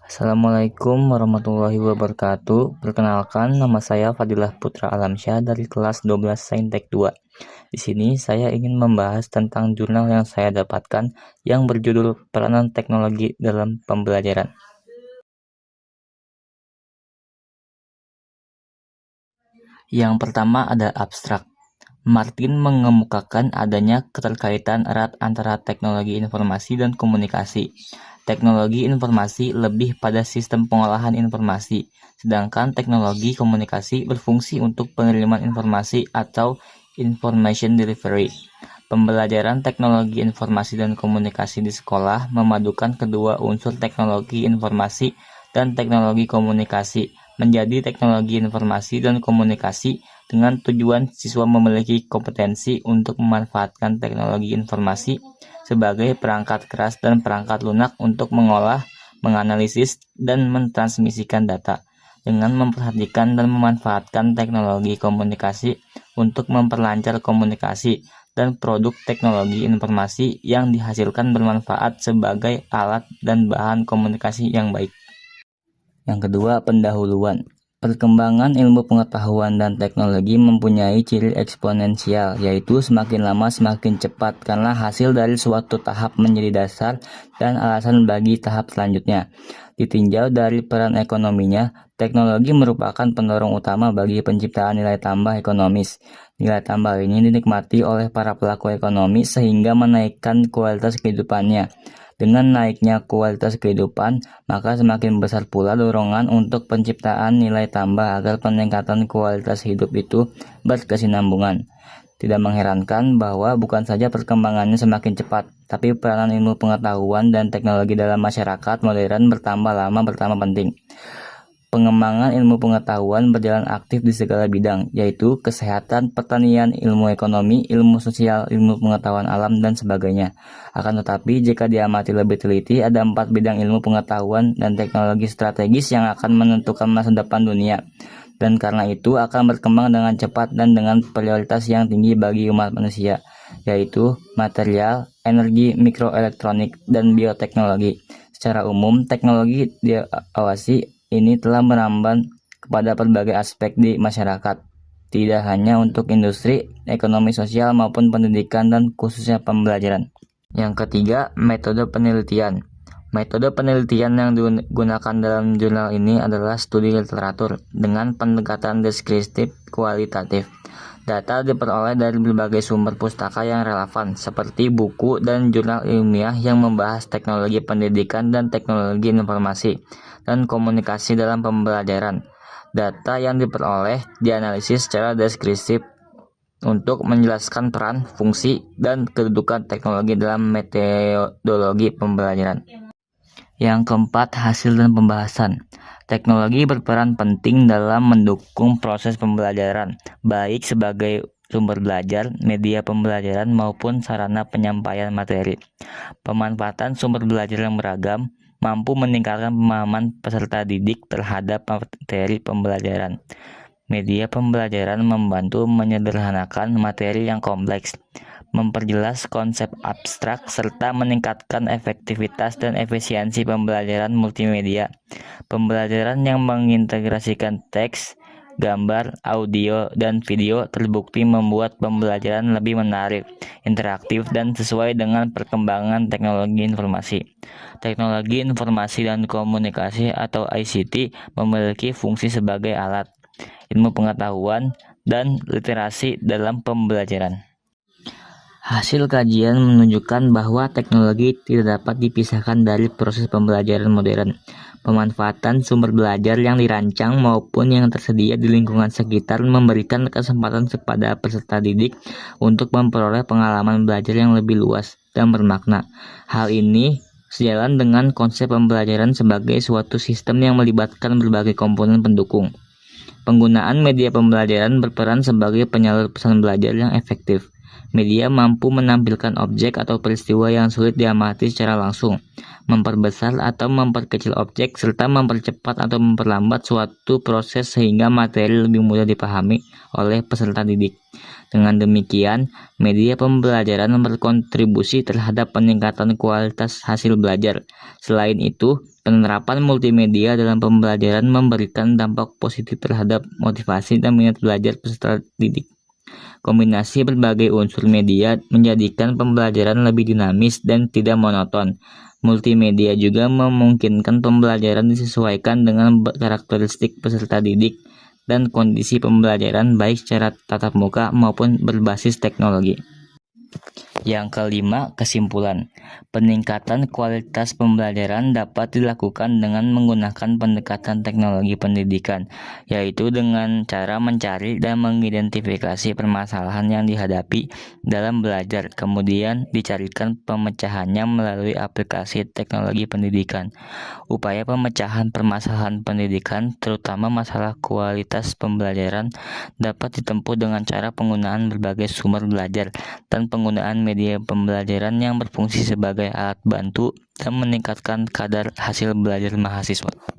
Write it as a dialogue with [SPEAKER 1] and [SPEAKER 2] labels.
[SPEAKER 1] Assalamualaikum warahmatullahi wabarakatuh. Perkenalkan, nama saya Fadilah Putra Alamsyah dari kelas 12 Saintek 2. Di sini saya ingin membahas tentang jurnal yang saya dapatkan yang berjudul Peranan Teknologi dalam Pembelajaran. Yang pertama ada abstrak. Martin mengemukakan adanya keterkaitan erat antara teknologi informasi dan komunikasi. Teknologi informasi lebih pada sistem pengolahan informasi, sedangkan teknologi komunikasi berfungsi untuk pengiriman informasi atau information delivery. Pembelajaran teknologi informasi dan komunikasi di sekolah memadukan kedua unsur teknologi informasi dan teknologi komunikasi menjadi teknologi informasi dan komunikasi dengan tujuan siswa memiliki kompetensi untuk memanfaatkan teknologi informasi sebagai perangkat keras dan perangkat lunak untuk mengolah, menganalisis, dan mentransmisikan data, dengan memperhatikan dan memanfaatkan teknologi komunikasi untuk memperlancar komunikasi dan produk teknologi informasi yang dihasilkan bermanfaat sebagai alat dan bahan komunikasi yang baik. Yang kedua, pendahuluan. Perkembangan ilmu pengetahuan dan teknologi mempunyai ciri eksponensial, yaitu semakin lama semakin cepat karena hasil dari suatu tahap menjadi dasar dan alasan bagi tahap selanjutnya. Ditinjau dari peran ekonominya, teknologi merupakan pendorong utama bagi penciptaan nilai tambah ekonomis. Nilai tambah ini dinikmati oleh para pelaku ekonomi sehingga menaikkan kualitas kehidupannya. Dengan naiknya kualitas kehidupan, maka semakin besar pula dorongan untuk penciptaan nilai tambah agar peningkatan kualitas hidup itu berkesinambungan. Tidak mengherankan bahwa bukan saja perkembangannya semakin cepat, tapi peranan ilmu pengetahuan dan teknologi dalam masyarakat modern bertambah lama bertambah penting. Pengembangan ilmu pengetahuan berjalan aktif di segala bidang, yaitu kesehatan, pertanian, ilmu ekonomi, ilmu sosial, ilmu pengetahuan alam, dan sebagainya. Akan tetapi, jika diamati lebih teliti, ada 4 bidang ilmu pengetahuan dan teknologi strategis yang akan menentukan masa depan dunia. Dan karena itu akan berkembang dengan cepat dan dengan prioritas yang tinggi bagi umat manusia, yaitu material, energi, mikroelektronik, dan bioteknologi. Secara umum, teknologi diawasi ini telah merambat kepada berbagai aspek di masyarakat, tidak hanya untuk industri, ekonomi sosial maupun pendidikan dan khususnya pembelajaran. Yang ketiga, metode penelitian. Metode penelitian yang digunakan dalam jurnal ini adalah studi literatur dengan pendekatan deskriptif kualitatif. Data diperoleh dari berbagai sumber pustaka yang relevan, seperti buku dan jurnal ilmiah yang membahas teknologi pendidikan dan teknologi informasi dan komunikasi dalam pembelajaran. Data yang diperoleh dianalisis secara deskriptif untuk menjelaskan peran, fungsi, dan kedudukan teknologi dalam metodologi pembelajaran. Yang keempat, hasil dan pembahasan. Teknologi berperan penting dalam mendukung proses pembelajaran, baik sebagai sumber belajar, media pembelajaran, maupun sarana penyampaian materi. Pemanfaatan sumber belajar yang beragam mampu meningkatkan pemahaman peserta didik terhadap materi pembelajaran. Media pembelajaran membantu menyederhanakan materi yang kompleks, memperjelas konsep abstrak, serta meningkatkan efektivitas dan efisiensi pembelajaran multimedia. Pembelajaran yang mengintegrasikan teks, gambar, audio, dan video terbukti membuat pembelajaran lebih menarik, interaktif, dan sesuai dengan perkembangan teknologi informasi. Teknologi informasi dan komunikasi atau ICT memiliki fungsi sebagai alat, ilmu pengetahuan, dan literasi dalam pembelajaran. Hasil kajian menunjukkan bahwa teknologi tidak dapat dipisahkan dari proses pembelajaran modern. Pemanfaatan sumber belajar yang dirancang maupun yang tersedia di lingkungan sekitar memberikan kesempatan kepada peserta didik untuk memperoleh pengalaman belajar yang lebih luas dan bermakna. Hal ini sejalan dengan konsep pembelajaran sebagai suatu sistem yang melibatkan berbagai komponen pendukung. Penggunaan media pembelajaran berperan sebagai penyalur pesan belajar yang efektif. Media mampu menampilkan objek atau peristiwa yang sulit diamati secara langsung, memperbesar atau memperkecil objek, serta mempercepat atau memperlambat suatu proses sehingga materi lebih mudah dipahami oleh peserta didik. Dengan demikian, media pembelajaran berkontribusi terhadap peningkatan kualitas hasil belajar. Selain itu, penerapan multimedia dalam pembelajaran memberikan dampak positif terhadap motivasi dan minat belajar peserta didik. Kombinasi berbagai unsur media menjadikan pembelajaran lebih dinamis dan tidak monoton. Multimedia juga memungkinkan pembelajaran disesuaikan dengan karakteristik peserta didik dan kondisi pembelajaran baik secara tatap muka maupun berbasis teknologi. Yang kelima, kesimpulan. Peningkatan kualitas pembelajaran dapat dilakukan dengan menggunakan pendekatan teknologi pendidikan, yaitu dengan cara mencari dan mengidentifikasi permasalahan yang dihadapi dalam belajar, kemudian dicarikan pemecahannya melalui aplikasi teknologi pendidikan. Upaya pemecahan permasalahan pendidikan, terutama masalah kualitas pembelajaran, dapat ditempuh dengan cara penggunaan berbagai sumber belajar dan penggunaan media pembelajaran yang berfungsi sebagai alat bantu dan meningkatkan kadar hasil belajar mahasiswa.